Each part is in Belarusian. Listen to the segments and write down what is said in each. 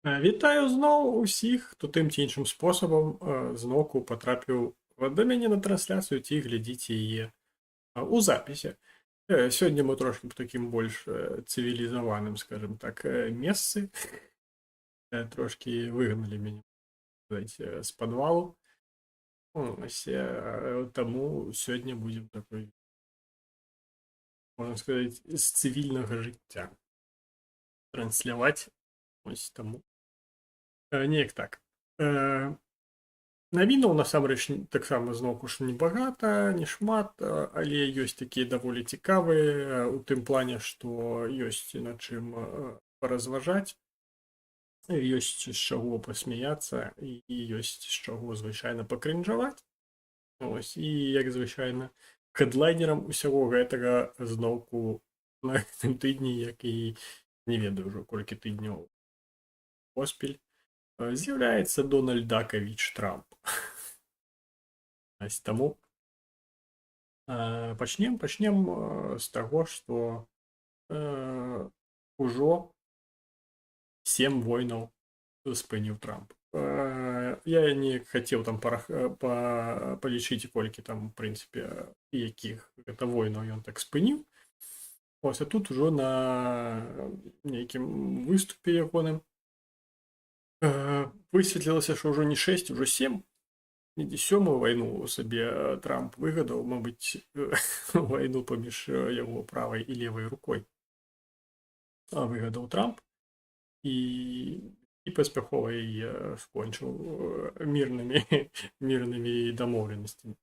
Вітаю зноў усіх, хто тым ці іншым спосабам зноўку патрапіў да мяне на трансляцыю ці глядзіце яе у запісе. Сёння мы трошкі ў такім больш цывілізаваным, скажем так, месцы. Трошкі выгналі мяне з падвалу. Таму сёння будзем такой, можна сказаць, з цывільнага жыцця трансляваць. Ось таму неяк так. Навінаў насамрэч таксама зноўку ж небагата, не шмат, але ёсць такія даволі цікавыя у тым плане, што ёсць над чым паразважаць, ёсць з чаго пасмяяцца і ёсць з чаго звычайна пакрынжаваць. Ось, і як звычайна хэдлайнерам усяго гэтага зноўку на гэтым тыдні, як і не ведаю ўжо колькі тыдняў поспель, з'яўляецца Дональд Дакавіч Трамп. Таму пачнем з таго, што ужо 7 войнаў спыніў Трамп. Я не хацеў там палічыць, колькі там, у прынцыпе, якіх гэта войнаў ён так спыніў. Ось, а тут ужо на нейкім выступе ягоным высветлілася, што ўжо не 6, ужо 7. Недзе 7-ю вайну сабе Трамп выгадаў, мабыць, вайну паміж яго правай і левай рукой выгадаў Трамп і паспяхова яе скончыў мірнымі дамоўленасцямі.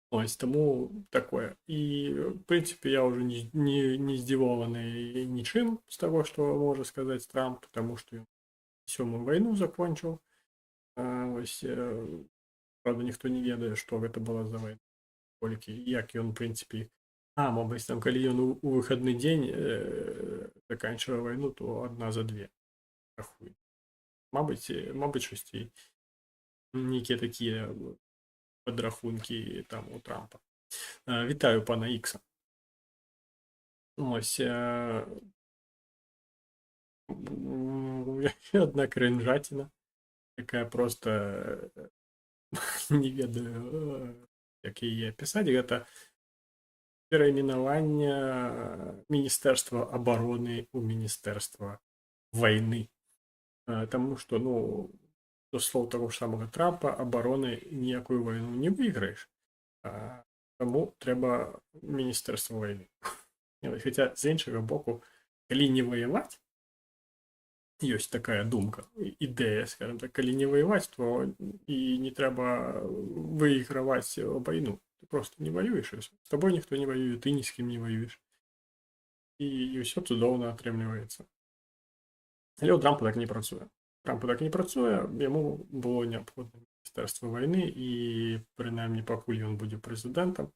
Ось, таму такое. І, в прынцыпе, я ўжо не здзівованы нічым з таго, што можа сказаць Трамп, таму што ён 7-ю вайну закончыў. Ось, правда, ніхто не ведае, што гэта была за вайна, колькі, як ён, в прынцыпе, мабыць, там, калі ён у выхадны дзень заканчвае вайну, то 1 за 2 рахуе. Мабыць, шасцей. Нейкія такія падрахункі там у Трампа. Вітаю пана Ікса. Ось, адна крынжаціна, такая просто не ведаю, як яе апісаць. Гэта перайменаванне Міністэрства абароны ў Міністэрства вайны. Таму што, до слоў таго ж самага Трампа, абароны ніякую вайну не выйграеш. Таму трэба Міністэрства вайны. Хаця, з іншага боку, калі не ваяваць, ёсць такая думка, ідэя, скажем так, калі не ваяваць, то і не трэба выйграваць вайну. Ты просто не воюеш, з табой ніхто не воюе, ты ні з кім не воюеш. І ўсё цудоўна атрымліваецца. Але ў Трампа так не працуе. Яму было неабходна Міністэрства вайны, і прынамсі пакуль ён будзе прэзідэнтам,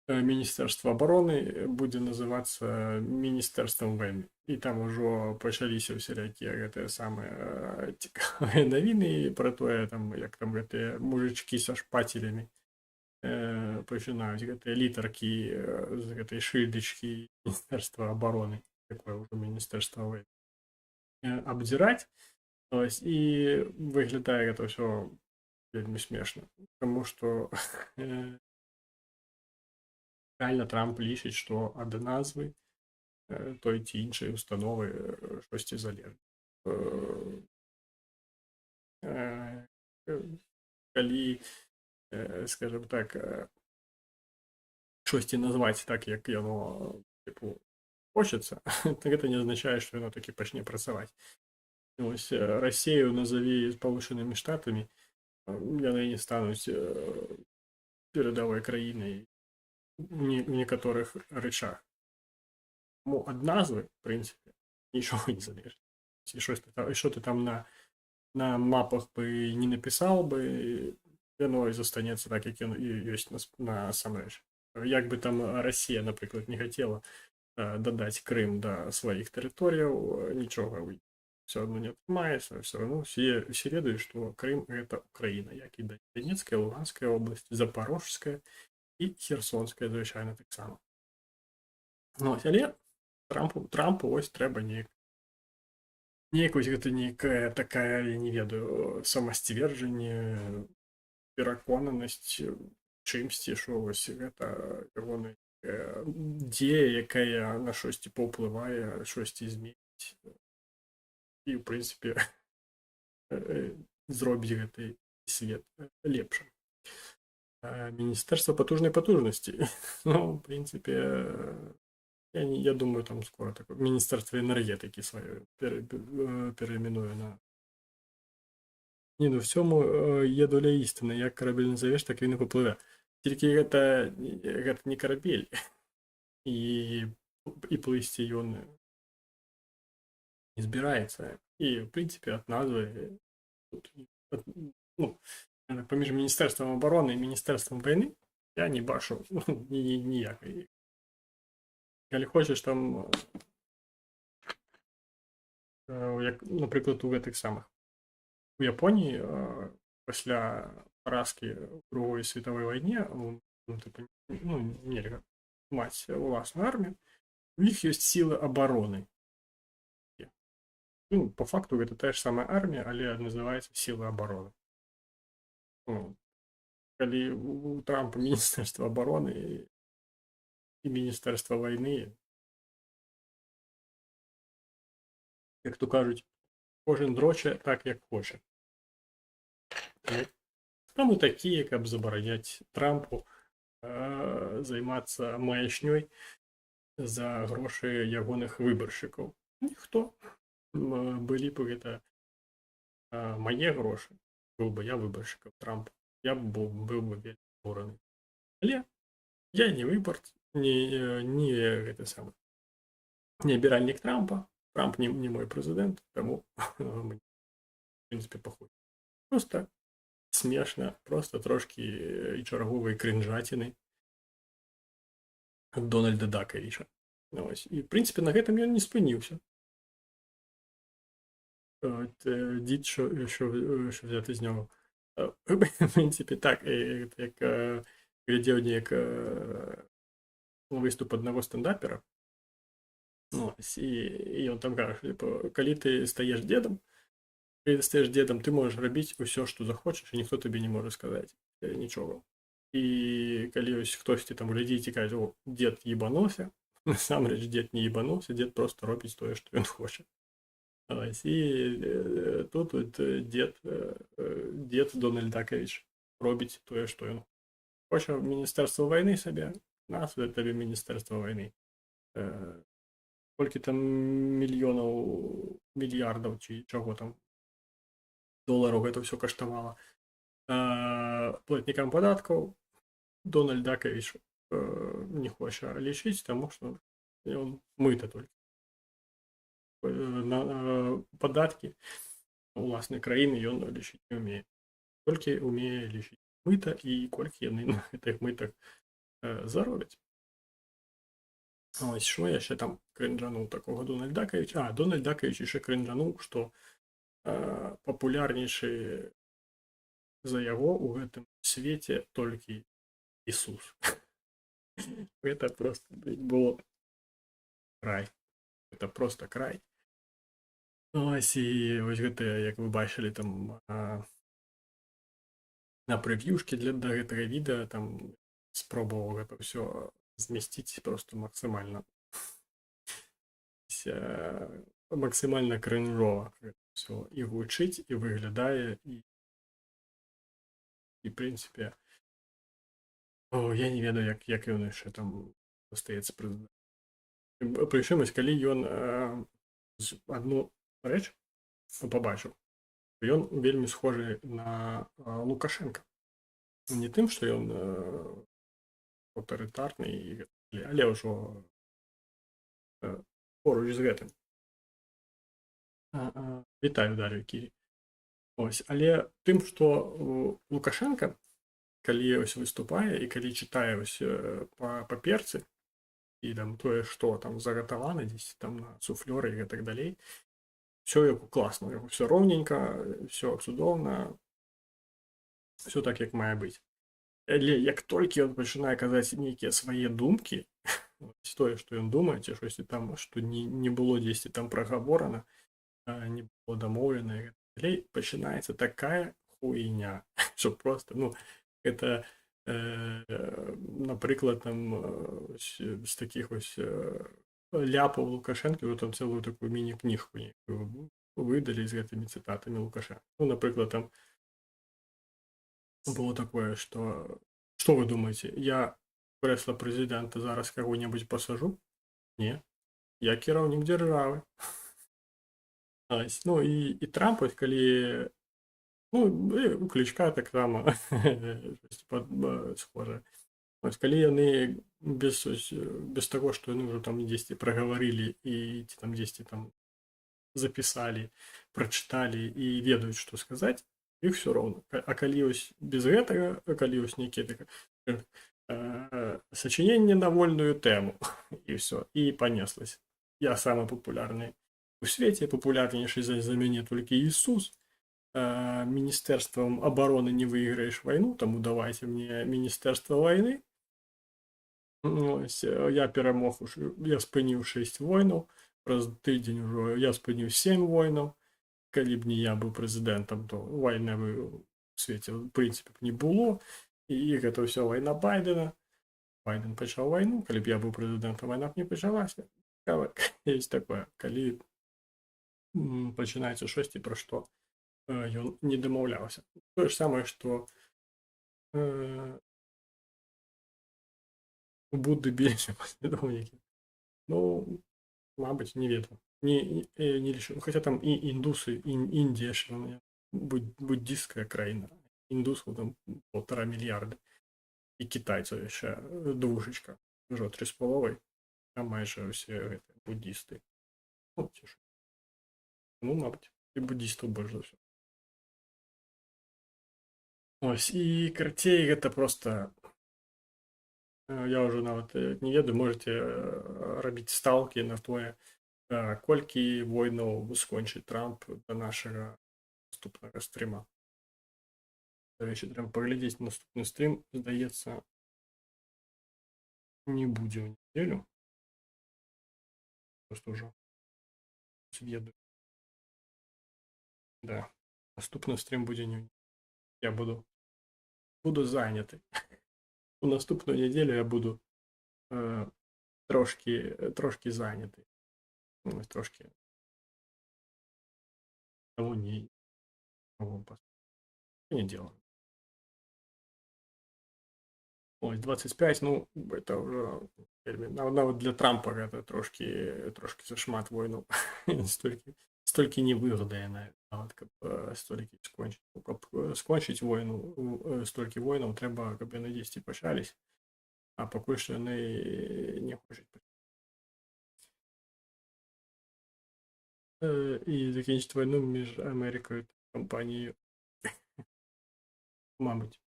Міністэрства абароны будзе называцца Міністэрствам вайны. І там ужо пачаліся ўсялякія гэтыя самыя цікавыя навіны пра тое, як там гэтыя мужычкі са шпацелямі пачынаюць гэтыя літаркі з гэтай шыльдачкі Міністэрства абароны, якое ўжо Міністэрства вайны, абдзіраць. Ось, і выглядае гэта ўсё вельмі смешна, таму што рэальна Трамп лічыць, што ад назвы той ці іншай установы штосьці залежыць. Калі, скажем так, штосьці назваць так, як яно хочацца, гэта не азначае, што яно такі пачне працаваць. Ось, Расею назаві Спалучанымі Штатамі, яны не стануць перадавой краінай у некаторых рэчах. Ад назвы, в прынцыпе, нічога не залежыць. Што ты там на мапах бы не напісаў бы, яно і застанецца так, як яно ёсць насамрэч. Як бы там Расія, напрыклад, не хацела дадаць Крым да сваіх тэрыторыяў, нічога все равно не атрымаецца, все равно все ведаюць, што Крым гэта Украіна, як і Донецкая, Луганская область, Запорожская і Херсонская, звычайна таксама. Але Трампу ось трэба неяк Некая гэта нейкая такая, я не ведаю, самасцверджанне, пераконанасць чымсьці, што вось гэта ягоная дзея, якая на штосьці паўплывае, штосьці зменіць і ў прынцыпе зробіць гэты свет лепшым. Міністэрства потужнай потужнасці. Ну, в прынцыпе, я думаю, там скоро такое міністэрства энергетыкі сваё перайменую на. Не, ну всьому є доля істини. Як корабель назовеш, так він і попливе. Тільки гэта не корабель. І плысці ён не збіраецца. І, в прынцыпе, ад назвы ну, паміж міністэрствам абароны і міністэрствам вайны я не бачу ніякай. Калі хочаш там, як, напрыклад, у гэтых самых у Японіі пасля паразкі ў другой светавой вайне нельга маць уласную армію, у іх ёсць сілы абароны. Ну, по факту гэта тая ж самая армія, але называецца сілы абароны. Калі у Трампа міністэрства абароны і міністэрства вайны, як то кажуць, кожен дроче так, як хоча. Там і такія, каб забараняць Трампу займацца маячнёй за грошы ягоных выбаршчыкаў. Ніхто. Былі б гэта мае грошы, быў бы я выбаршчыкам Трампа, я быў бы вельмі абураны. Але я не выбарц, не гэты самы, не абіральнік Трампа, Трамп не мой прэзідэнт, таму мне, в прынцыпе, пахуй. Просто смешна, просто трошкі і чарговай крынжаціны ад Дональда Дакавіча. І, в прынцыпе, на гэтым ён не спыніўся. Дід, що взяти з нього. В принципі, так, як глядів неяк виступ одного стендапера, і він там каже, що коли ти стаєш дедом, ти можеш робити все, що захочеш, і ніхто тобі не може сказати нічого. І коли ось хтось там глядить і каже, о, дед їбанувся, насамрэч дед не їбанувся, дед просто робить те, що він хоче. І тут дед Дональд Дакавіч робіць тое, што ён хоча. Міністэрства вайны сабе, нас табе міністэрства вайны. Колькі там мільёнаў, мільярдаў ці чаго там долараў гэта ўсё каштавала платнікам падаткаў. Дональд Дакавіч не хоча лічыць, таму што ён мыта толькі на падаткі уласнай краіны ён лічыць не ўмее. Толькі ўмее лічыць мыта і колькі яны на гэтых мытах заробяць. Ось, што яшчэ там крынжануў такога Дональд Дакавіч? Дональд Дакавіч яшчэ крынжануў, што папулярнейшы за яго ў гэтым свеце толькі Ісус. Гэта просто было край. Гэта просто край. Ось, і вось гэтыя, як вы бачылі, там на прэв'юшкі для гэтага відэа там спробаваў гэта ўсё змясціць просто максимально крынжова ўсё і гучыць, і выглядае, і в прынцыпе я не ведаю, як ён яшчэ там застаецца прэзідэнтам. Прычым, калі ён адну рэч пабачыў, ён вельмі схожы на Лукашенка. Не тым, што ён аўтарытарны, але ўжо поруч з гэтым. Вітаю, Дар'ю Кірі. Ось, але тым, што Лукашенка, калі ось выступае і калі чытае ось па паперцы, і там тое, што там загатавана дзесь там на суфлёры і гэтак далей, все як класна, все роўненька, все цудоўна, все так, як мае быць. Але як толькі ён пачынае казаць нейкія свае думкі, тое, што ён думае, ці штосьці там, што не было дзесьці там прагаворана, не было дамоўлена і гэтак далей, пачынаецца такая хуйня, што просто, ну, это, напрыклад, там з такіх вось ляпаў Лукашэнкі, там цэлую такую міні-кніжку нейкую выдалі з гэтымі цытатамі Лукашенко. Ну, напрыклад, там было такое, что вы думаете, я крэсла прэзідэнта зараз каго-небудзь пасажу? Не, я кіраўнік дзяржавы. Ну і Трамп, вось калі, ну, і у Клічка таксама схожа. Вось калі яны без таго, што яны ўжо там дзесьці прагаварылі і ці там дзесьці там запісалі, прачыталі і ведаюць, што сказаць, іх все роўна. А калі вось без гэтага, калі вось нейкія сачыненне на вольную тэму і все, і панеслась. Я самы папулярны у свеце, папулярнейшы за мяне толькі Ісус. Міністэрствам абароны не выйграеш вайну, таму давайце мне міністэрства вайны. Ось, я перамог, я спыніў 6 войнаў, праз тыдзень ужо я спыніў 7 войнаў. Калі б не я быў прэзідэнтам, то вайны у свеце в прынцыпе не было, і гэта ўсё вайна Байдена. Байден пачаў вайну, калі б я быў прэзідэнтам, вайна б не пачалася. Ёсць такое, калі пачынаецца штосьці, пра што ён не дамаўляўся. Тое ж самае, што у Будды біліся паслядоўнікі. Ну, мабыць, не ведаю. Не лічу. Хаця там і індусы, Індія ж буддістская краіна. Індусаў там 1,5 мільярда. І кітайцаў яшчэ душечка, ўжо 3,5, а майже ўсе буддісты. Ну, ціш. Ну, мабыць, і буддістаў больш за ўсё. Ось, і карцей гэта просто... Я ўжо нават не ведаю, можете рабіць стаўкі на тое, колькі войнаў скончыць Трамп да нашага наступнага стрыма. Дарэчы, трэба паглядзець наступны стрым, здаецца, не будзе ў нядзелю. Просто ўжо ведаю. Да, наступны стрим будзе не... Я буду заняты. У наступную нядзелю я буду трошки заняты. Трошки. Того не делаю. Ой, 25, ну, это уже нават для Трампа гэта трошки зашмат войнаў. Столькі невыгода яна, нават каб столькі скончыць. Каб скончыць войну, столькі войнаў трэба, каб яны дзесьці пачались, а пакуль што яны не хочуць. І закінчыць вайну між Амерыкай і кампаніяй. Мабыць,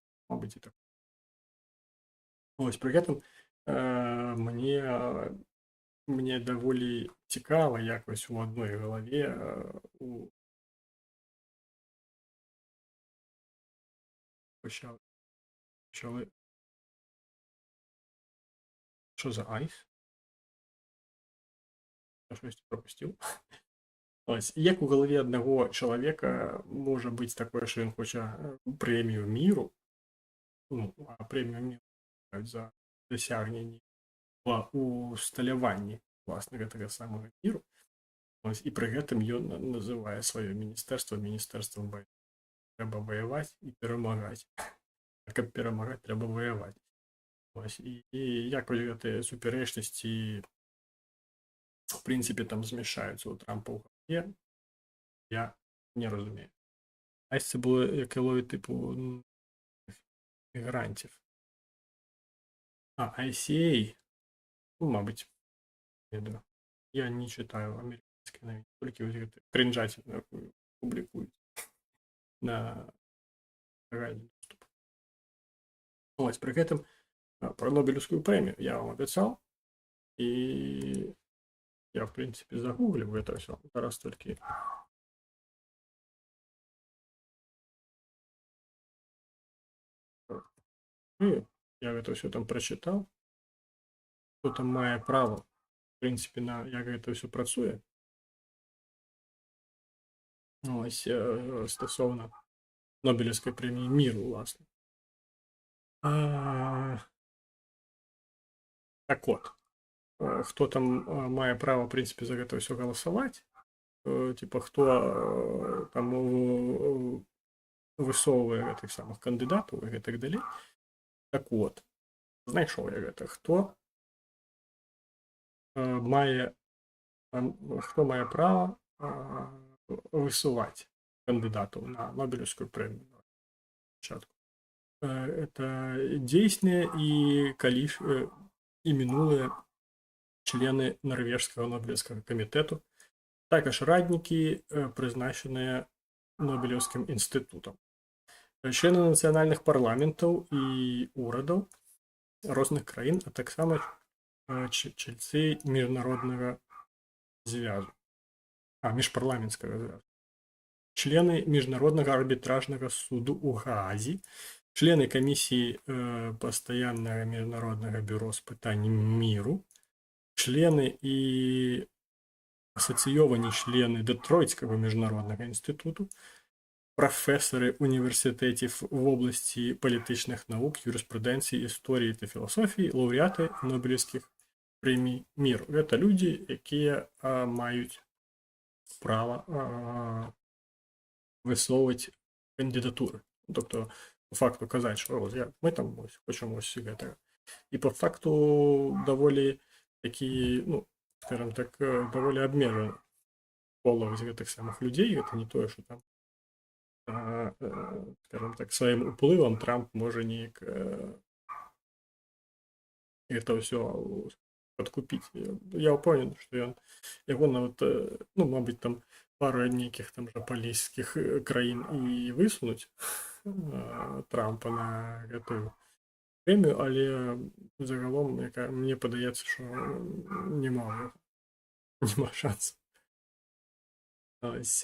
і так. Ось, пры гэтым мне даволі цікава, як вось у адной галаве пачалі. Що за айс? Я щось пропустив. Ось, як у галаве аднаго чалавека можа быць такое, што ён хоча прэмію міру, ну, а прэмію міру за дасягненне у усталяванні власна гэтага самага міру. Ось, і пры гэтым ён называе сваё міністэрства міністэрствам вайны. Трэба ваяваць і перамагаць. А каб перамагаць, трэба ваяваць. Ось, і як вось гэтыя супярэчнасці в прынцыпе там змяшаюцца ў Трампа ў галаве, я не разумею. А це було як ловить, типу, мігрантів. ICA, ну, мабуть, я не читаю американські навіть, тільки ось це кринжаті публікують на загальний доступ. Ось, при гэтым про Нобелевскую премию я вам обещал, и я, в принципе, загуглил это все. Зараз только... Ну, я это все там прочитал. Кто там мае право, в принципе, на як это все працуе. Ось стосовно Нобелівської премії міру, власне. Так от, хто там має право, в принципі, за це все голосувати, типа, хто там висовує тих самих кандидатів і так далі. Так от, знайшов я це, має, хто має право висувати кандидатів на Нобелівську премію. Спочатку. Это действенные и минулые члени Норвежського Нобелівського комітету, також радники, призначені Нобелівським інститутом, члени національних парламентів і урядів різних країн, а так само чільці міжнародного зв'язку, міжпарламентського зв'язку, члени Міжнародного арбітражного суду у Гаазі, члены комиссии Постоянного международного бюро с питань миру, члены и ассоційовані члени Детройтського міжнародного інституту, професори університетів в області політичних наук, юриспруденції, історії та філософії, лауреати Нобелівських премій миру. Це люди, які мають право висовувати кандидатури. Тобто, по факту казати, що ось ми там ось хочемо ось це. І по факту доволі такі, ну, скажімо так, доволі обмежено коло тих самих людей. Це не то, що там, скажімо так, своїм впливом Трамп може ніяк це все подкупити. Я впевнений, що його на от, ну, мабуть, там пару ніяких там поліських країн і висунуть Трампа на эту премію, але загалом мені подається, що нема шансів. Ось,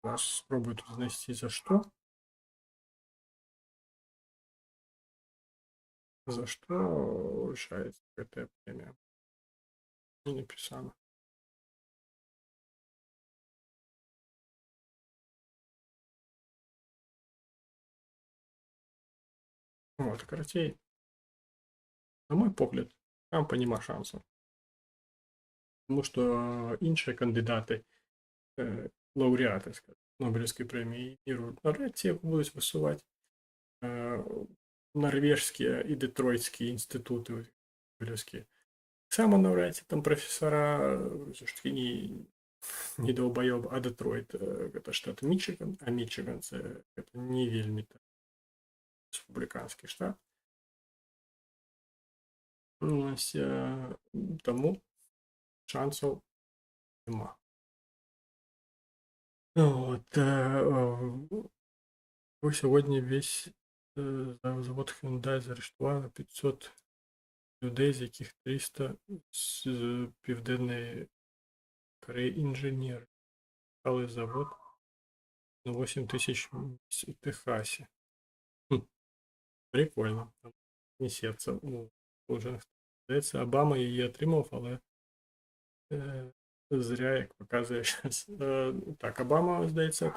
зараз спробую тут знайти за що. За что вручается эта премия? Не написано. Вот, короче, на мой погляд, Трампа нема шансу. Тому що інші кандидати, лауреати, скажімо, Нобелівської премії миру, навряд ці будуть висувати. Норвежські і Детройтські інститути Нобелівські. Саме навряд там професора, все ж таки не долбоеб, а Детройт, это штат Мічиган, а Мічиган це не вельми республіканський штат. Ось, тому шансів нема. Вот, сьогодні весь завод Hyundai заарештували 500 людей, з яких 300 з Південної Кореї інженери. Але завод на 8 тисяч в Техасі. Прикольно. Несеться у служених. Здається, Обама її отримав, але зря, як показує зараз. Так, Обама, здається,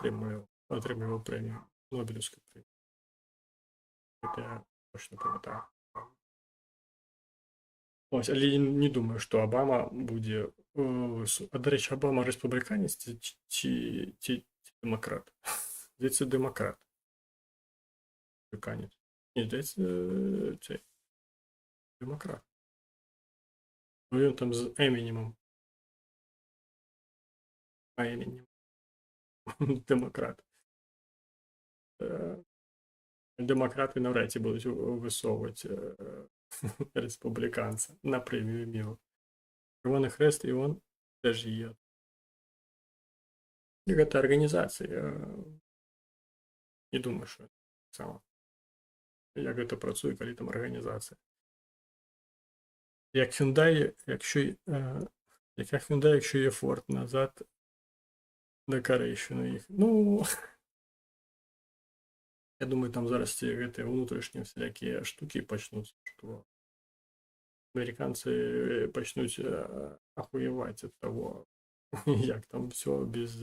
отримував премію, Нобелівську премію. Це я точно пам'ятаю. Ось, але я не думаю, що Обама буде... А, до речі, Обама республіканець чи демократ? Здається, демократ. Республіканець. Ні, здається, цей демократ. Він там з Емінімом. А Емінім. Демократ. Демократи навряд чи будуть висовувати республіканця на премію миру. Червоний Хрест і він теж є. І це організація. Не думаю, що це саме. Як це працює, коли там організація. Як Hyundai, якщо є Ford назад на Корейщину їх. Ну, я думаю, там зараз ці внутрішні всякі штуки почнуться, що американцы пачнуць ахуяваць ад таго, як там все без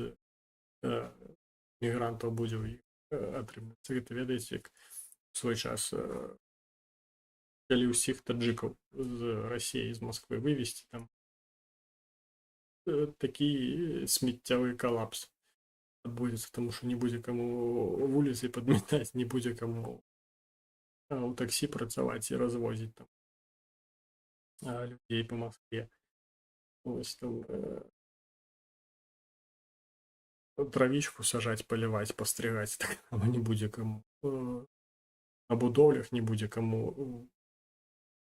мігрантаў будзе ў іх атрымацца. Гэта ведаеце, як в свой час калі ўсіх таджыкаў з Расіі, з Москвы вывезці, там такі смеццявы калапс адбудзецца, таму што не будзе каму вуліцы падмятаць, не будзе каму ў таксі працаваць і развозіць там людзей па Москве. Ось там травічку сажаць, паліваць, пастрыгаць, таксама не будзе каму. На будоўлях не будзе каму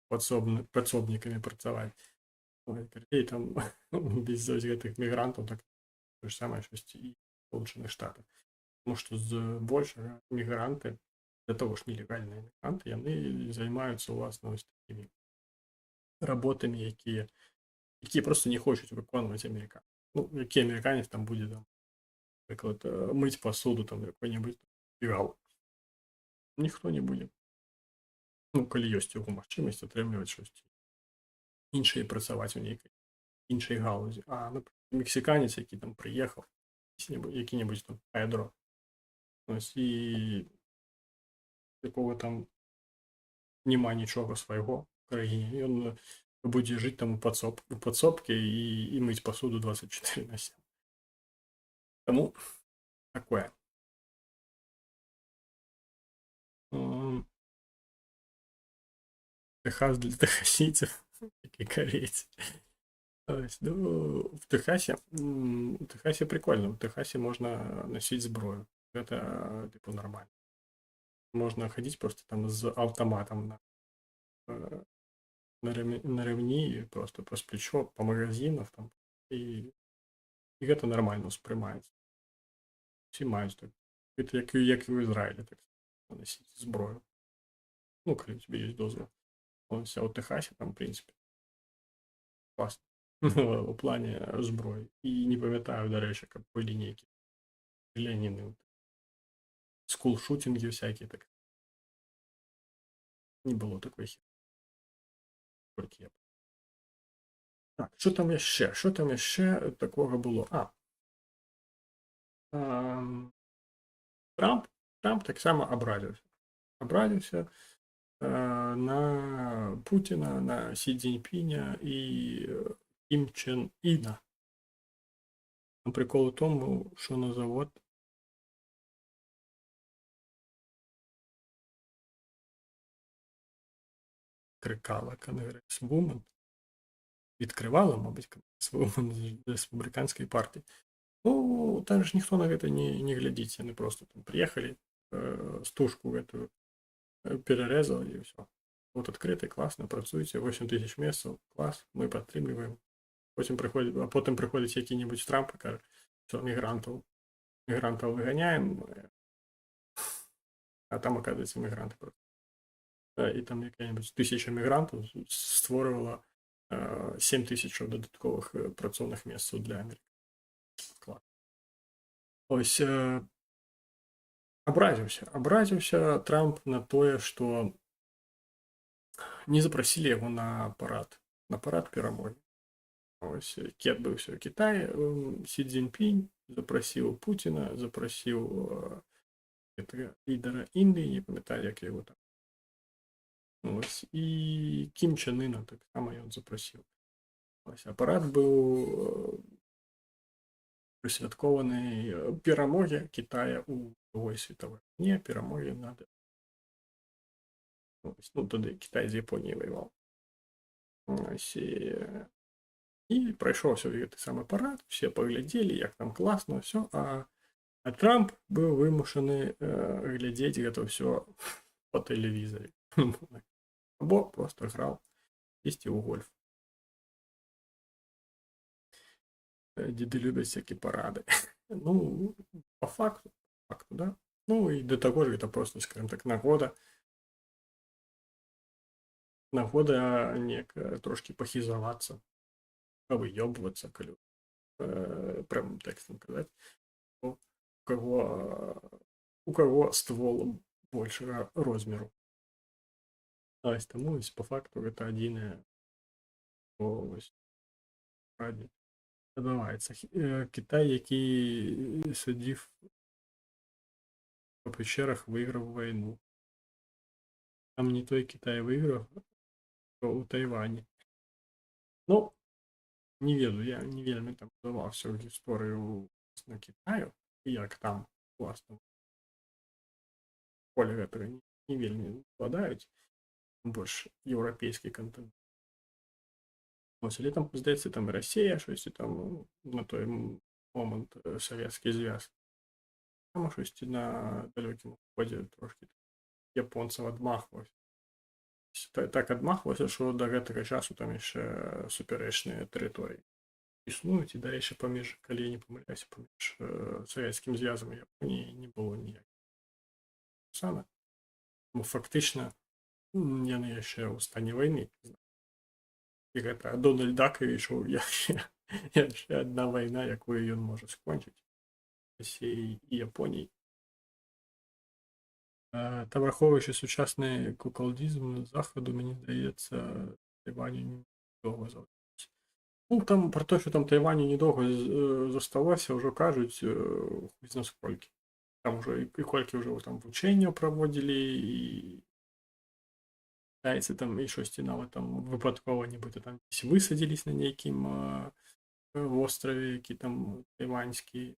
працоўнікамі працаваць. І там без гэтых мігрантаў так то ж самае штосьці і Сполучаных Штатах. Таму што збольшага мігранты, для того ж нелегальныя мігранты, яны займаюцца ўласна вось такімі работамі, якія просто не хочуць выконваць амерыканцы. Ну, які амерыканец там будзе, там, напрыклад, мыць пасуду там якой-небудзь бігал. Ніхто не будзе. Ну, калі ёсць яго магчымасць атрымліваць штосьці іншае, працаваць у нейкай іншай галузі. А, напрыклад, мексіканец, які там прыехаў, які-небудзь там Педро, ось, і якога там няма нічога свайго в краіне, ён будзе жыць там у падсобке і мыць пасуду 24/7. Таму такое. Техас для техасійців, які корейці. Ну, в Техасе прикольно. В Техасе можно носить зброю. Это, типа, нормально. Можно ходить просто там с автоматом на равні, просто по плечо, по магазинам там. І гэта нормально сприймається. Всі мають так. Це як і в Ізраїлі, так носити зброю. Ну, коли у тебе є дозвіл. Ось, а у Техасі там, в принципі, класно. У плані зброї. І не пам'ятаю, до речі, як по лінійки. Леніни. Скул-шутинги всякі, так. Не було такої херні. Так, що там ще? Що там ще такого було? Трамп так само образився на Путіна, на Сі Цзіньпіня і Кім Чен Іна. Прикол у тому, що на завод крикала конгресвумен, відкривала, мабуть, конгресвумен з республіканської партії. Ну, там ж ніхто на гэта не глядзіць, яны просто там приехали, стужку гэтую перарэзали і все. Вот адкрыты, класна, працуеце, 8 тысяч месцаў, клас, мы падтрымліваем. Потым прыходзіць які-небудзь Трамп і кажа, що мігрантаў выганяем, а там, оказывается, мігранты просто. І там якая-небудзь 1000 мігрантаў створювала 7 тысяч додатковых працоўных месцаў для Америки. Класс. Ось абразіўся Трамп на тое, што не запрасілі яго на парад перамогі. Ось, які адбыўся ў Кітаі, Сі Цзіньпінь запрасіў Пуціна, запрасіў лідера Індыі, не памятаю, як яго там. Ось, і Кім Чен Іна так само ён запрасіў. Ось, а парад быў прысвяткованы перамоге Китая у Другой световой войне, перамоге над... Ну, туды Китай з Японіяй воевал. Ось, і прайшоўся гэты самы парад, все паглядзелі, як там класна, все, а Трамп быў вымушаны глядзець гэта ўсё по тэлевізоры. Або просто граў дзесьці ў гольф. Деды любяць всякие парады. Ну, по факту, да. Ну, і да таго ж гэта просто, скажем так, нагода неяк трошки пахізавацца, павыёбвацца, калі прямым тэкстам казаць, у каго ствол большага розмеру. Таму по факту гэта адзінае то ось справді відбувається. Китай, який сидів по печерах, виграв війну. Там не той Китай виграв, то у Тайвані. Ну, не ведаю, я не вельми там вдавався в історію на Китаю, і як там власне поле гэтага не вельмі вкладаюць, больш еўрапейскі контент. Ось, але там, здаецца, там і Расія щось, і там на той момант Савецкі Звяз. Там щось на далёкім уходзе трошки японцаў адмахваўся. Так адмахваўся, што да гэтага часу там яшчэ супярэчныя тэрыторыі існуюць, і дарэчы, паміж, калі я не памыляюся, паміж Савецкім Звязам і Японіяй не было ніяк сана. Фактычна яны яшчэ ў стане вайны. І гэта Дональд Дакавічу яшчэ адна вайна, якую ён можа скончыць Расіяй і Японіяй. Та враховуючи сучасний куколдізм Заходу, мені здається, Тайваню недовго залишиться. Ну, там про те, що там Тайваню недовго зосталося, вже кажуть, хуй зна скільки. Там вже і кольки вже там вчення проводили, і китайці там і щось навіть там випадково нібито там десь висадились на неким острові, який там тайванський,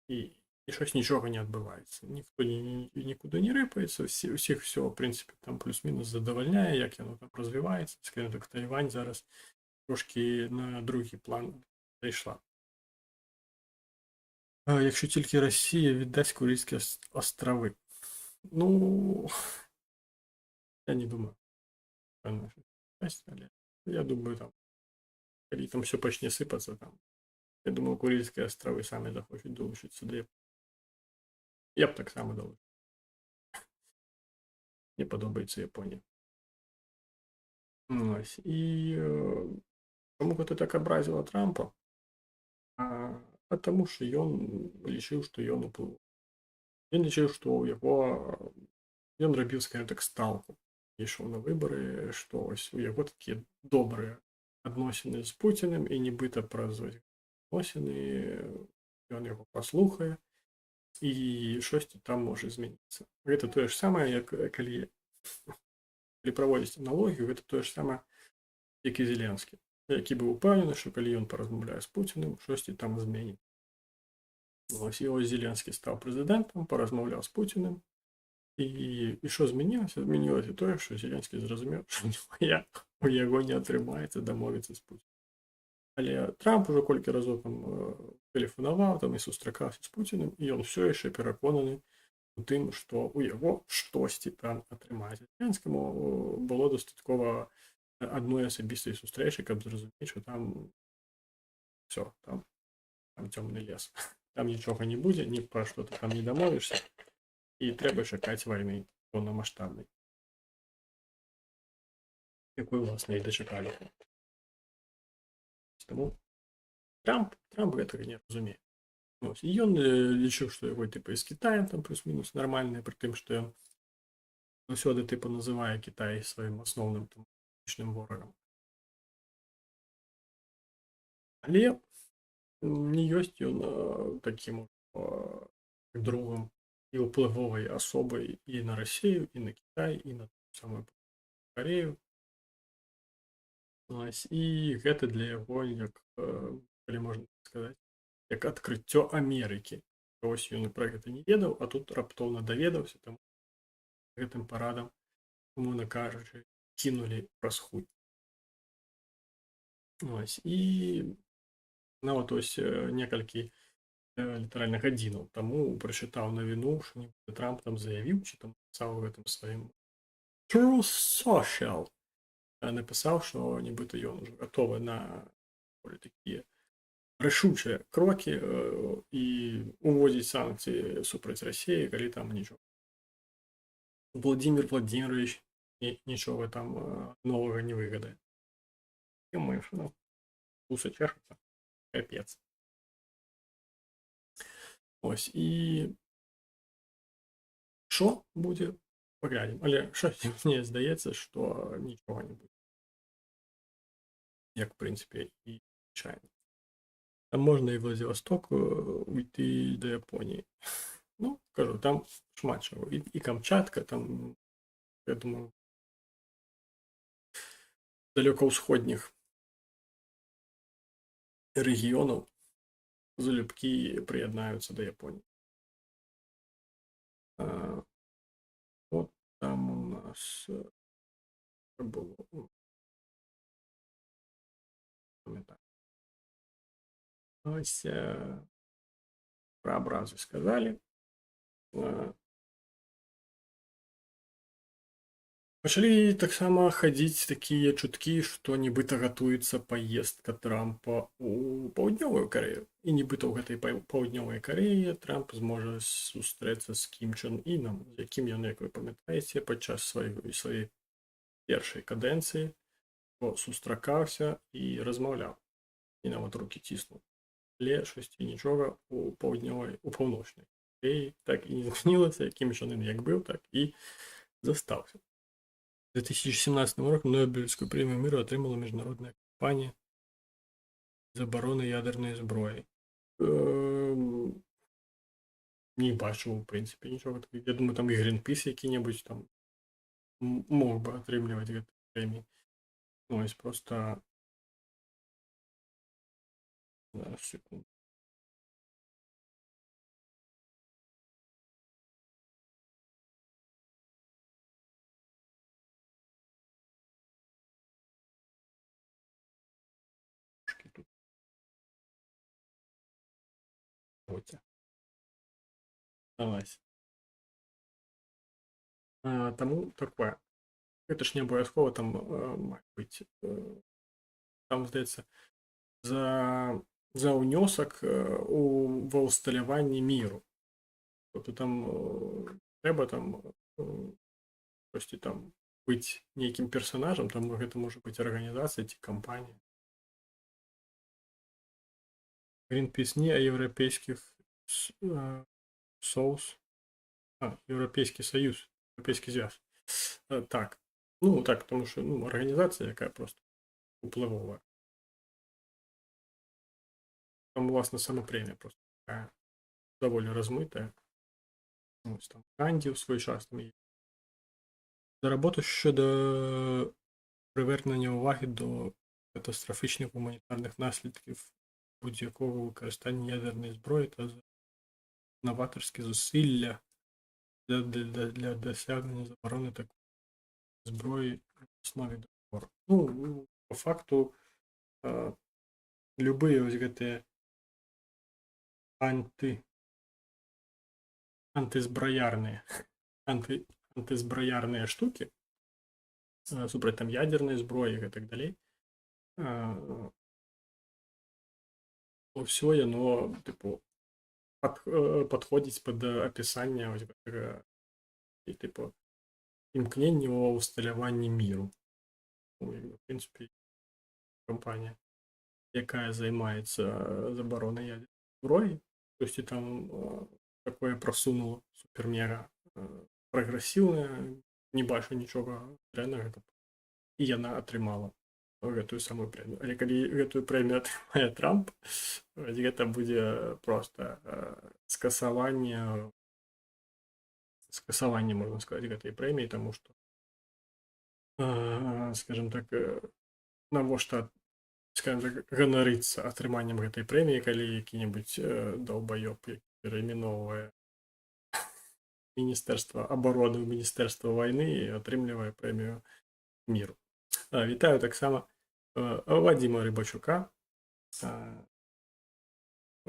і щось нічого не відбувається. Ніхто нікуди не рипається, усіх все, в принципі, там плюс-мінус задовольняє, як воно там розвивається. Скажімо так, Тайвань зараз трошки на другий план зайшла. Якщо тільки Росія віддасть Курильські острови. Ну, я не думаю. Я думаю, там, коли там все почне сипатися, там, я думаю, Курильські острови самі захочуть долучитися до Японії. Я б так само долучив. Мені подобається Японія. Ось. І чому гэта так абразіла Трампа? Потому что ён лічыў, што ён уплыў. Ён лічыў, што ў яго ён рабіў, скажем так, стаўку. Ішоў на выбары, што ось у яго такія добрыя адносіны з Пуціним, і нібыта праз адносіны ён яго паслухае, і штосьці там можа змяніцца. Гэта тое ж самае, як калі праводзіць аналогію, гэта тое ж самае, як і Зеленскі, які быў упэўнены, што калі ён паразмаўляе з Пуціним, штосьці там зменіць. Ось, і ось Зеленскі стаў прэзідэнтам, паразмаўляў з Пуціним, і што змянілася? Змянілася тое, што Зеленскі зразумеў, што у яго не атрымаецца дамовіцца з Пуціним. Але Трамп ужо колькі разоў там тэлефанаваў там і сустракаўся з Пуціним, і ён все яшчэ пераконаны у тым, што у яго штосьці там атрымаецца. Зеленскаму было дастаткова адной асабістай сустрэчы, каб зразумець, што там все, там цёмны лес. Там нічога не будзе, ні пра што ты там не дамовішся, і трэба чакаць вайны поўнамаштабнай, якой, власна, і дачакалі. Таму Трамп гэтага не разумее. Ось. І ён лічыў, што яго тыпа з Кітаем там плюс-мінус нармальныя, пры тым, што ён заўсёды тыпа называе Кітай сваім асноўным там палітычным ворагам. Але не ёсць ён такім другом і ўплывовай асобай і на Расію, і на Кітай, і на самую Карею. І гэта для яго, як, калі можна сказаць, як адкрыццё Амерыкі. Ось ён і пра гэта не ведаў, а тут раптоўна даведаўся, там гэтым парадам, умоўна кажучы, кінулі праз хуй. Ось. І нават ось некалькі літаральна гадзінаў таму прачытаў навіну, што Трамп там заявіў, ці там напісаў у гэтым сваім Truth Social, напісаў, што нібыта ён ужо гатовы на такія рашучыя крокі і уводзіць санкцыі супраць Расіі, калі там нічога. Владимир Владимирович нічога там новага не выгадае. Думаю, што ну, усы чешуцца, капец. Ось, і що будзе? Паглядзім. Але щось мені здається, що нічого не буде. як, в принципі, і звичайно. Там можна і Владивосток уйти до Японії. Ну, кажу, там шмат чого. І Камчатка, там, я думаю, далекоусходніх регіонів залюбки приєднаються до Японії. От там у нас було, пам'ятаю. Ось про образи сказали. Пачалі таксама хадзіць такія чуткі, што нібыта гатуецца паездка Трампа ў паўднёвую Карею. І нібыта ў гэтай паўднёвай Кареі Трамп зможа сустрэцца з Кім Чен Інам, з якім ён, як вы памятаеце, падчас сваёй першай кадэнцыі сустракаўся і размаўляў. І нават рукі ціснуў. Але шосьці нічога у паўночнай Кареі так і не змянілася, Кім Чен Ін як быў, так і застаўся. В 2017 року Нобелевскую премію миру отримала міжнародна кампанія заборони ядерної зброї. Не бачу, в принципі, нічого такого. Я думаю, там і Грінпіс який-небудь там мог би отримувати ці премії. Ну, ось просто... Зараз, секунду. Тут. Оця. Давайте. Тому такое. Гэта ж не абавязкова там мае быць. Там, здаецца, за ўнёсак ва ўсталяванні міру. Тобто там трэба там штосьці там быць нейкім персанажам, там гэта можа быць арганізацыя ці кампанія. Greenpeace не, а еўрапейскіх соус. Еўрапейскі саюз, еўрапейскі звяз. Так. Ну, так, тому що організація, яка просто уплывовая. Там, власне, сама премія просто така доволі розмита. Ось там Ганді в свій час там є. За роботу щодо привернення уваги до катастрофічних гуманітарних наслідків будь-якого використання ядерної зброї та за новаторські зусилля для досягнення заборони такої зброї в основі договору. Ну, по факту, любые ось гэты антызбраярныя штукі супраць там ядернай зброі і так далей, ўсё яно тыпу падходзіць пад апісанне ось гэтага і тыпу імкненне ва ўсталяванні міру. В прынцыпе, кампанія, якая займаецца забаронай ядернай зброі, тосьці там такое прасунула супермега прагрэсіўная, не бачу нічога дрэннага, і яна атрымала гэтую самую прэмію. Але калі гэтую прэмію атрымае Трамп, гэта будзе проста скасаванне, можна сказаць, гэтай прэміі, таму што, скажем так, навошта, скажем так, ганарыцца атрыманнем гэтай прэміі, калі які-небудзь долбаёб перайменоўвае Міністэрства абароны ў Міністэрства вайны і атрымлівае прэмію міру. Вітаю таксама Вадзіма Рыбачука.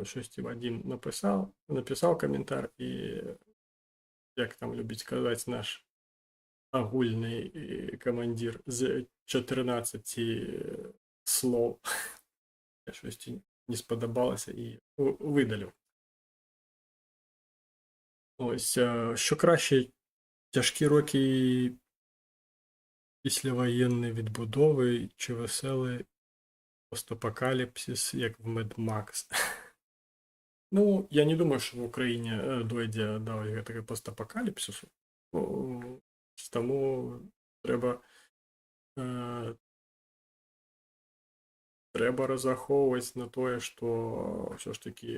Щосьці Вадзім напісаў каментар, і, як там любіць казаць наш агульны камандзір, з 14 слоў щосьці не сподобалося і видалив. Ось, що краще, тяжкі роки післявоєнної відбудови чи веселий постапокаліпсис, як в Mad Max? Ну, я не думаю, що в Україні дойде до такого постапокаліпсису. Тому треба трэба разрахоўваць на тое, што ўсё ж такі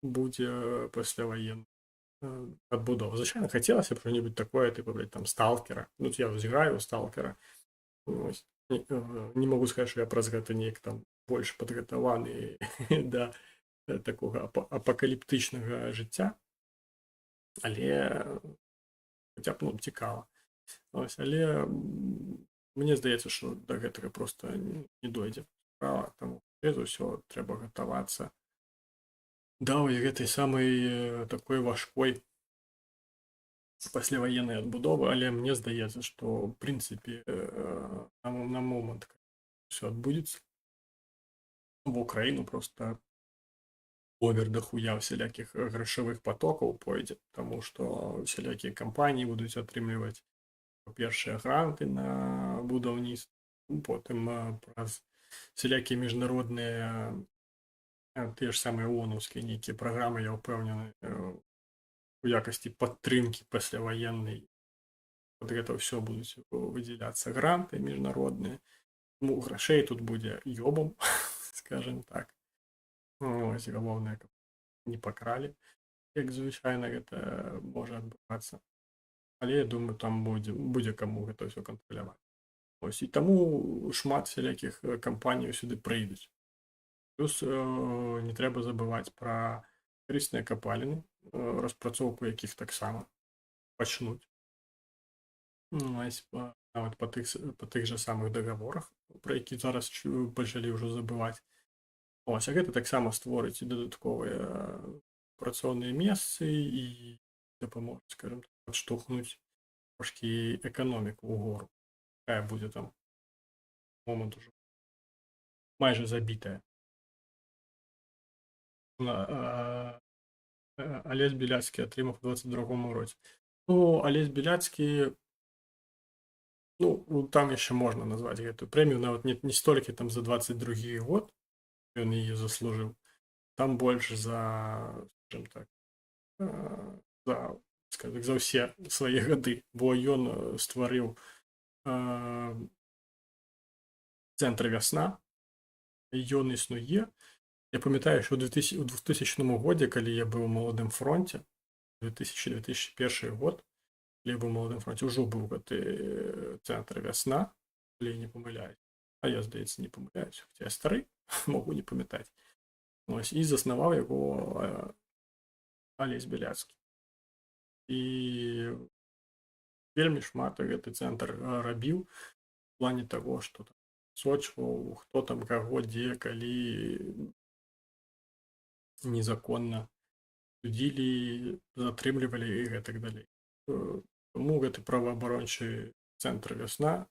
будзе пасляваенны адбудова. Звычайна хацелася б што-небудзь такое, тыпу, там сталкера. Ну, я граю сталкера. Вось. Не магу сказаць, што я праз гэта неяк там больш падгатаваны да такога апакаліптычнага жыцця, але хаця б, ну, цікава. Ось, але мне здаецца, што да гэтага проста не дойдзе справа, таму за ўсё трэба гатавацца да гэтай самай такой важкой пасляваеннай адбудовы, але мне здаецца, што ў прынцыпе на момант все адбудзецца в Украіну просто овер дахуя всялякіх грашавых потокаў пойдзе, таму што всялякія кампаніі будуць атрымліваць першыя гранты на будаўніцтва, потым праз всялякія міжнародныя тыя ж самыя ООНаўскія нейкія праграмы, я ўпэўнены, у якасці падтрымкі пасляваеннай под гэта ўсё будуць выдзяляцца гранты міжнародныя. Ну, грашэй тут будзе ёбам, скажем так. Ось, галоўнае, каб не пакралі, як звычайна гэта можа адбывацца. Але я думаю, там будзе каму гэта ўсё кантраляваць. Ось, і таму шмат всялякіх кампаній сюды прыйдуць. Плюс не трэба забываць пра карысныя капаліны, распрацоўку якіх таксама пачнуць. Ось, нават па тых жа самых дагаворах, пра які зараз пачалі ўжо забываць. Ось, а гэта таксама створыць дадатковыя працоўныя месцы і дапаможа, скажем так, падштурхнуць трошкі эканоміку ўгору. Якая будзе там момант ужо майже забітая. Алесь Біляцкі атрымаў у 22-му році. Ну, Алесь Біляцкі, ну, там яшчэ можна назваць гэтую прэмію, нават не столькі там за 22-гі год ён яе заслужыў. Там больш за, скажем так, за ўсе свае гады, бо ён стварыў цэнтр «Вясна», ён існуе. Я памятаю, што ў 2000 годзе, калі я быў у маладым фронце, 2000-2001 год, калі я быў у маладым фронце, ўжо быў гэты цэнтр «Вясна», калі я не памыляюсь. А я, здаецца, не памыляюсь, хаця я стары, могу не памятаць. Ось, і заснаваў яго Алесь Біляцкі. І вельмі шмат гэты цэнтр рабіў у плане таго, што там сочваў, хто там каго, дзе, калі незаконна судзілі, затрымлівалі і гэтак далей. Таму гэты праваабарончы цэнтр «Вясна»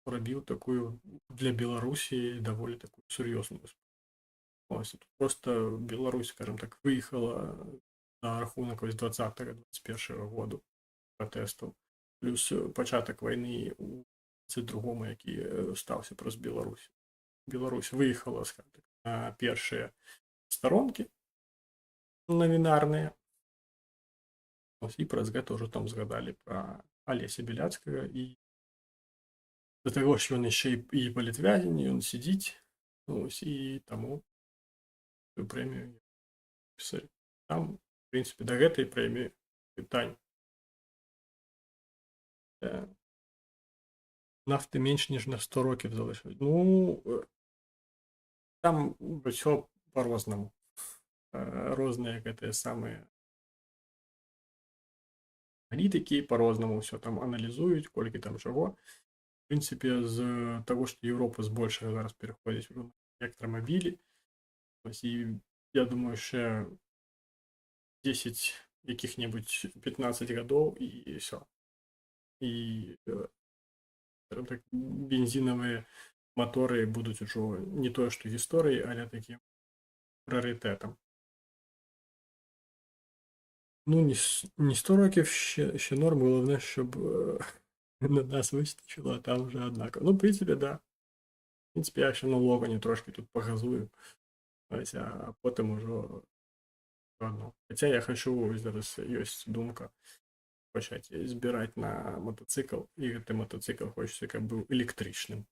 рабіў такую для Беларусі даволі такую сур'ёзную справу. Ось, просто Беларусь, скажем так, выехала на рахунак 20-21 году пратэстаў, плюс пачатак вайны у 22-му, які стаўся праз Беларусь. Беларусь выехала, скажем так, на першыя старонкі навінарныя. Ось, і праз гэта ўжо там згадалі пра Алеся Біляцкага, і да таго ж ён яшчэ і палітвязень, ён сидзіць, ось, і таму прэмію пісалі. Там, в прынцыпе, да гэтай прэміі пытань нафты менш, ніж на 100 років залишилось. Ну, там ўсё по-рознаму. Розныя гэтыя самыя аналітыкі по-рознаму ўсё там аналізуюць, колькі там чаго. В прынцыпе, з таго, што Еўропа збольшага зараз пераходзіць на электрамабілі, і я думаю, яшчэ 10 якіх-небудзь 15 гадоў і ўсё. І так, бензінавыя маторы будуць ужо не тое, што гісторыі, але такім прыярытэтам. Ну, не 100 років ще норм, головне, щоб на нас вистачило, а там вже однаково. Ну, в принципі, да. В принципі, я ще на Логані трошки тут погазую, ось, а потім уже одно. Хоча я хочу, зараз є думка, почати збирати на мотоцикл, і цей мотоцикл хочеться, як був електричним.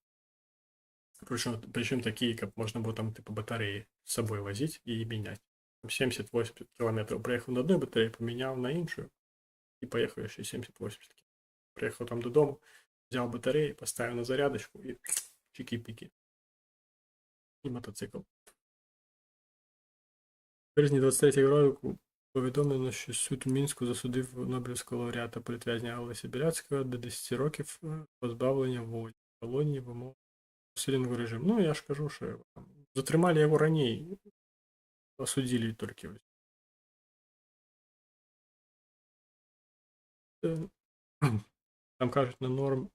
Причем такие, как можно было там типа батареи с собой возить и менять. 70-80 километров проехал на одной батарее, поменял на иншую и поехал еще 70-80 километров. Приехал там до дома, взял батареи, поставил на зарядочку и чики-пики. І мотоцикл. В березні 23-го року повідомлено, що суд у Мінську засудив Нобелівського лауреата політв'язня Олеся Біляцького до 10 років позбавлення волі в колонії в умовах силінгового режиму. Ну, я ж кажу, що затримали його раніше, осудили тільки. Там кажуть, на норм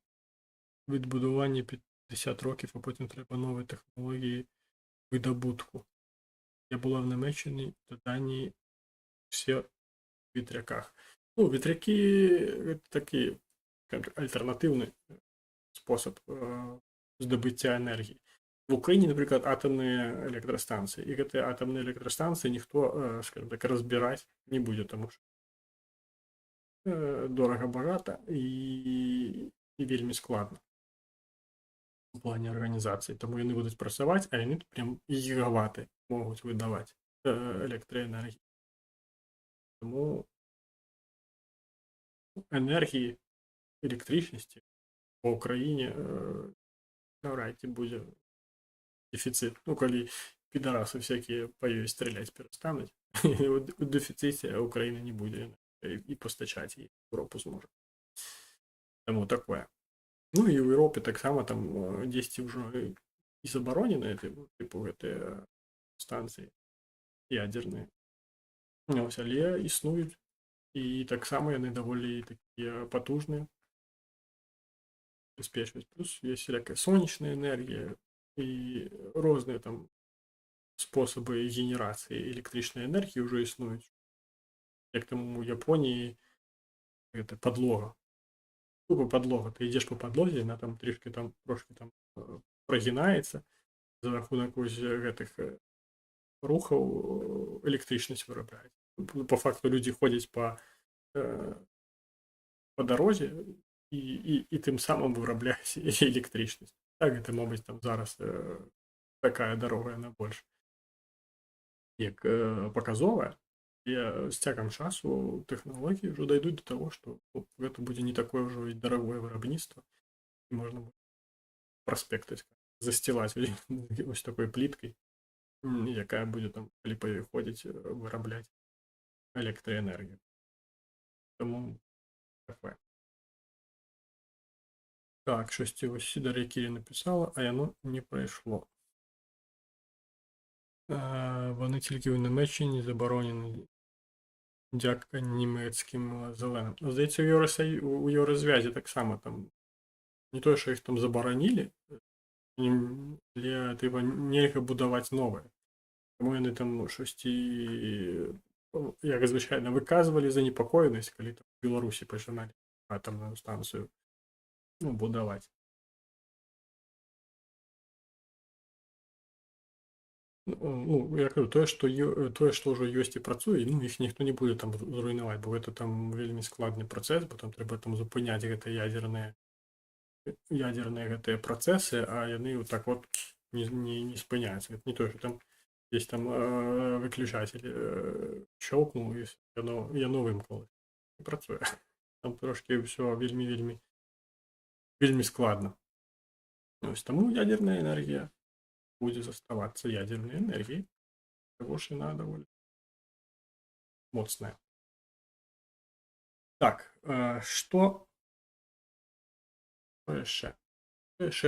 відбудування 50 років, а потім треба нові технології видобутку. Я була в Німеччині, то Данії всі в вітряках. Ну, вітряки – це такий альтернативний спосіб здобуття енергії. В Україні, наприклад, атомні електростанції. І ці атомні електростанції ніхто, скажімо так, розбирати не буде, тому що дорого-багато і вельми складно в плані організації. Тому вони будуть працювати, а вони прям гігавати можуть видавати електроенергії. Тому енергії, електричності по Україні навряд чи буде дефіцит. Ну, коли підараси всякі по її стріляти перестануть, у дефіциті Україна не буде і постачати її в Європу зможе. Тому таке. Ну і в Європі так само там 10 вже і заборонені, типу, станції ядерні. Ось, але існують. І так само вони доволі такі потужні. Обеспечивать. Плюс есть всякая солнечная энергия и разные там способы генерации электрической энергии уже існують. Як там у Японії это подлога. Тупо подлога. Ти йдеш по подлозі, вона там трошки там прогинається за рахунок ось гэтых рухаў электричность вырабляє. По факту люди ходять по дорозі і тим самим виробляють електричність. Так, це, мабуть, там зараз така дорога, вона більш як показова. І з цяком часу технології вже дійдуть до того, що це буде не таке вже і дороге виробництво, і можна буде проспекти застилати ось такою пліткою, яка буде там, коли переходить, виробляти електроенергію. Тому таке. Так, щось ось Дар'я Кірі написала, а воно не пройшло. Вони тільки в Німеччині заборонені. Дяка німецьким зеленим. Здається, у Єврозв'язі так само там. Не то, що їх там заборонили, але типа нельга будувати нове. Тому вони там щось як звичайно, виказували занепокоєність, коли там в Білорусі починали атомну станцію будувати. Ну, я кажу, тое, што ўжо ёсць і працуе, ну, іх ніхто не будзе там зруйнаваць, бо гэта там вельмі складны працэс, бо там трэба там зупыняць гэтыя ядерныя гэтыя працэсы, а яны вот так вот не спыняюцца. Гэта не тое, што там есть там выключатель щелкнул, і яно вымкнулось. Не працуе. Там трошки ўсё вельмі складна. Ось таму ядерная энергія будзе заставацца ядерной энергией, того ж яна даволі моцная. Так, што яшчэ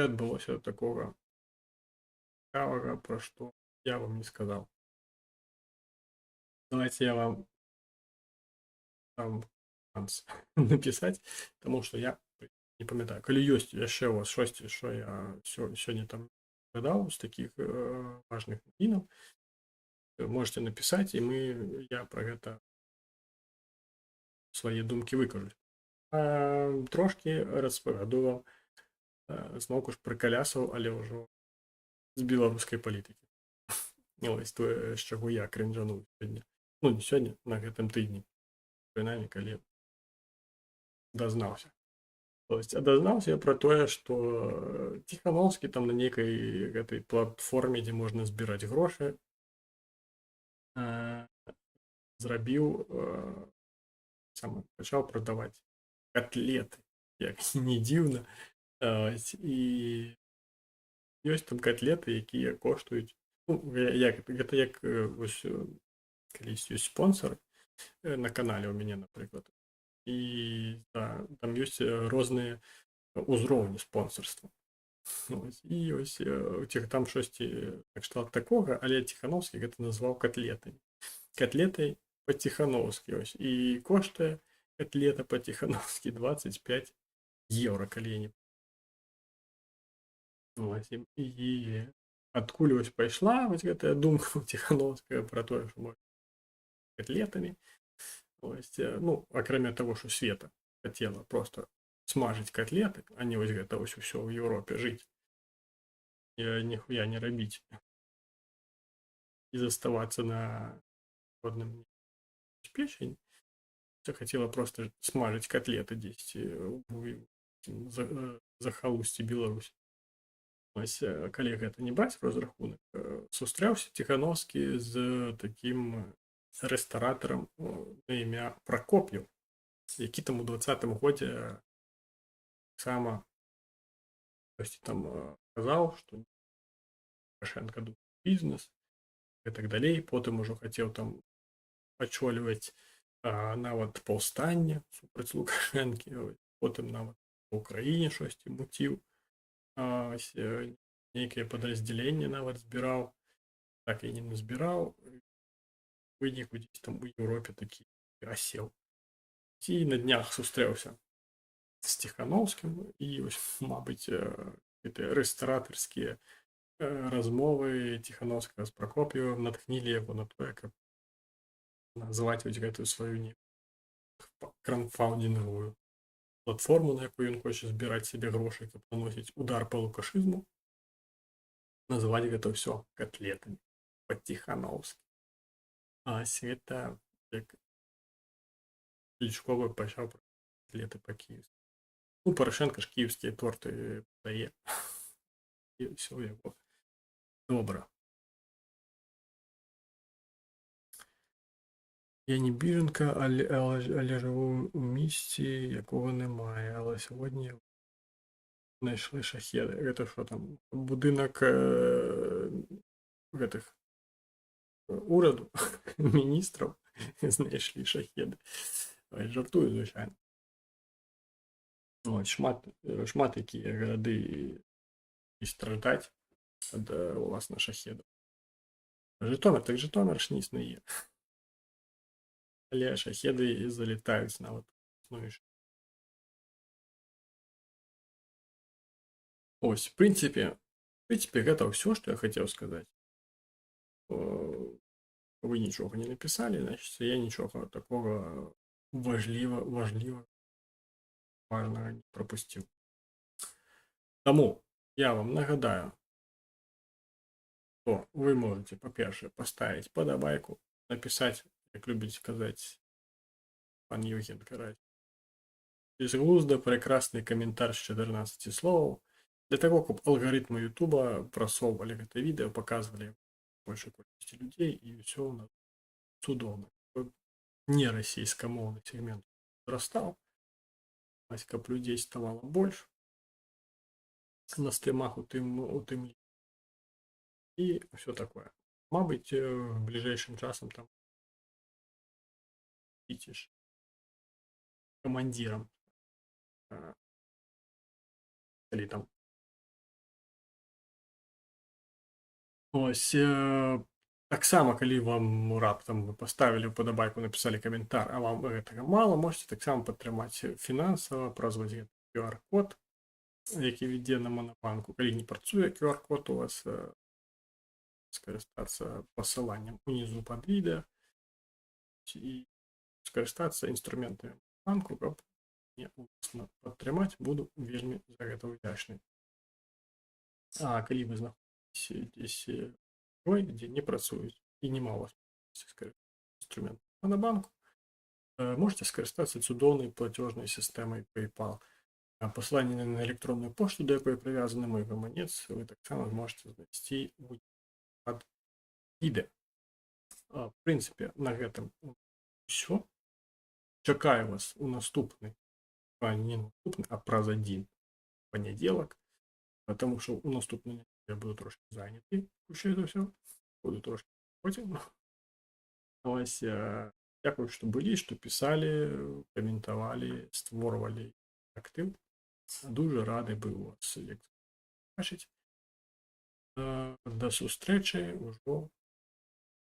адбылося такога цікавага, пра што я вам не сказаў. Давайте я вам дам шанс напісаць, таму што я не памятаю. Калі ёсць яшчэ у вас штосьці, што я сёння там згадаў з такіх важных навінаў, можете напісаць, і я пра гэта свае думкі выкажу. Трошки распавяду вам зноўку ж прыкалясаў, але ўжо з беларускай палітыкі. Ось тое, з чаго я крынжануў сёння. Ну, не сёння, на гэтым тыдні. Прынамсі, калі дазнаўся. То есть дазнаўся я пра тое, што Ціханаўскі там на нейкай гэтай платформе, дзе можна збіраць грошы, зрабіў пачаў прадаваць котлеты, як не дзіўна. І ёсць там котлеты, якія коштуюць, ну, гэта як вось калісь ёсць спонсор на канале ў мяне, напрыклад, і там ёсць розныя узроўні спонсорства. І ось там штосьці накшталт такога, але Ціханаўскі гэта назваў котлетамі. Котлетай па-ціханаўскі ось. І коштуе котлета па-ціханаўскі 25 евро, калі я не ось. І адкуль вось пайшла вось гэтая думка Ціханаўская пра тое, што можна котлетамі. Ось, ну, акрамя таго, што Света хацела просто смажыць котлеты, а не вось гэта вось усё ў Еўропе жыць. Ніхуя не рабіць. І заставацца на родным печень. Хацела просто смажыць котлеты дзесьці ў захалусці Беларусь. Ось, калі гэта не браць розрахунак, сустрэўся Ціханаўскі з такім рэстаратарам на імя Пракоп'еў, які там у 20-м годзе таксама там казаў, што Лукашенка думае бізнес і так далей. Потым ужо хацеў там ачоліваць нават паўстанне супраць Лукашэнкі, потым нават у Украіне штосьці муціў, нейкае падраздзяленне нават збіраў, так і не назбіраў, выніку дзесь там у Еўропе такі асеў. Ці на днях сустрэўся з Ціханаўскім, і ось, мабыць, гэтыя рэстаратарскія размовы Ціханаўскага з Пракоп'евым натхнілі яго на тое, каб назваць вось гэтую сваю краўдфандинговую платформу, на якую ён хоча збіраць сабе грошы, каб наносіць удар па лукашызму, называць гэта ўсё котлетамі па-ціханаўскі. А Света, як Клічкова, пачаў пра котлеты па-кіеўску. Ну, Парашенка ж кіеўскія торты дае. І ўсё ў яго добра. Я не біженка, але жыву ў місці, якога немає. Але сьогодні знайшли шахеди. Гэта що там? Будинок гэтых ураду, міністраў знайшлі шахеды. Жартую, звычайна. Шмат якія гарады і страждаць ад уласна шахедаў. Жытомир, так Жытомир ж не існуе. Але шахеды залетаюць нават. Ось, в прынцыпе, гэта ўсё, што я хацеў сказаць. Вы нічога не напісалі, значит, я нічога такога важнага не прапусціў. Таму я вам нагадаю, што вы можете, па-першае, паставіць падабайку, напісаць, як любіць казаць пан Євген Карась, безглузда прекрасны каментар з 14 словаў, для таго, каб алгарытмы Ютуба прасоўвалі гэта відэо, паказвалі большай колькасці людзей, і ўсё ў нас цудоўна. Не расійскамоўны сегмент зрастаў, каб людзей ставала больш на стрымах у тым і ўсё такое. Мабыць, бліжэйшым часам там ідзеш камандзірам, калі там. Ось, таксама, калі вам раптам вы паставілі ўпадабайку, напісалі каментар, а вам гэтага мала, можете таксама падтрымаць фінансава праз вось гэты QR-код, які вядзе на Манабанку. Калі не працуе QR-код у вас, скарыстацца пасыланнем унізу пад відэа і скарыстацца інструментамі банку, каб мне уласна падтрымаць, буду вельмі за гэта ўдзячны. А калі вы знаходзіцеся дзесь дзе не працуюць і няма у вас інструмент Манабанку, можете скарыстацца цудоўнай платежнай сістэмай PayPal. Посилання на електронну пошту, до якої прив'язаний мій гаманець, ви так само зможете знайти у відео. В принципі, на гэтым все. Чекаю вас у наступний, не наступний, а праз один понеділок, тому що у наступний я буду трошки зайнятий, ще це все, буду трошки потім. Ось, дякую, що були, що писали, коментували, створювали актив. Дуже радий був вас, як бачить. До зустрічі уже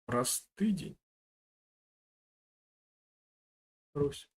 праз тиждень. Русь.